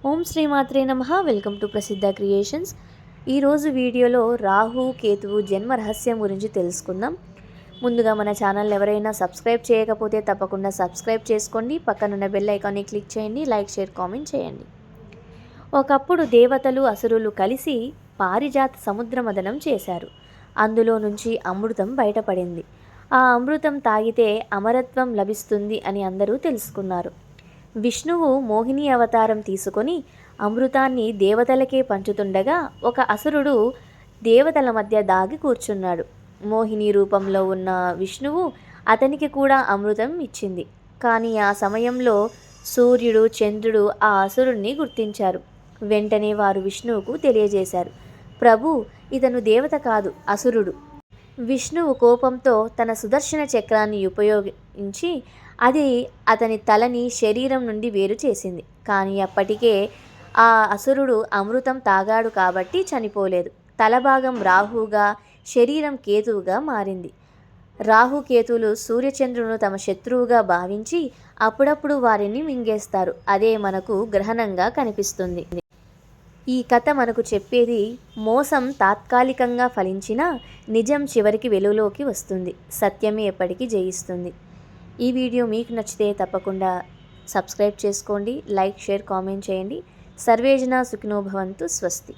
ఓం శ్రీమాత్రే నమః. Welcome to ప్రసిద్ధ క్రియేషన్స్. ఈరోజు వీడియోలో రాహు కేతువు జన్మ రహస్యం గురించి తెలుసుకుందాం. ముందుగా మన ఛానల్ ఎవరైనా సబ్స్క్రైబ్ చేయకపోతే తప్పకుండా సబ్స్క్రైబ్ చేసుకోండి. పక్కనున్న బెల్ ఐకాన్ని క్లిక్ చేయండి. లైక్, షేర్, కామెంట్ చేయండి. ఒకప్పుడు దేవతలు అసురులు కలిసి పారిజాత సముద్ర మదనం చేశారు. అందులో నుంచి అమృతం బయటపడింది. ఆ అమృతం తాగితే అమరత్వం లభిస్తుంది అని అందరూ తెలుసుకున్నారు. విష్ణువు మోహిని అవతారం తీసుకొని అమృతాన్ని దేవతలకే పంచుతుండగా ఒక అసురుడు దేవతల మధ్య దాగి కూర్చున్నాడు. మోహిని రూపంలో ఉన్న విష్ణువు అతనికి కూడా అమృతం ఇచ్చింది. కానీ ఆ సమయంలో సూర్యుడు, చంద్రుడు ఆ అసురుణ్ణి గుర్తించారు. వెంటనే వారు విష్ణువుకు తెలియజేశారు, ప్రభు, ఇతను దేవత కాదు, అసురుడు. విష్ణువు కోపంతో తన సుదర్శన చక్రాన్ని ఉపయోగించి అది అతని తలని శరీరం నుండి వేరు చేసింది. కానీ అప్పటికే ఆ అసురుడు అమృతం తాగాడు కాబట్టి చనిపోలేదు. తలభాగం రాహుగా, శరీరం కేతువుగా మారింది. రాహుకేతువులు సూర్యచంద్రులను తమ శత్రువుగా భావించి అప్పుడప్పుడు వారిని మింగేస్తారు. అదే మనకు గ్రహణంగా కనిపిస్తుంది. ఈ కథ మనకు చెప్పేది, మోసం తాత్కాలికంగా ఫలించినా నిజం చివరికి వెలుగులోకి వస్తుంది. సత్యమే ఎప్పటికీ జయిస్తుంది. ఈ వీడియో మీకు నచ్చితే తప్పకుండా సబ్స్క్రైబ్ చేసుకోండి. లైక్, షేర్, కామెంట్ చేయండి. సర్వేజన సుఖినో భవంతు. స్వస్తి.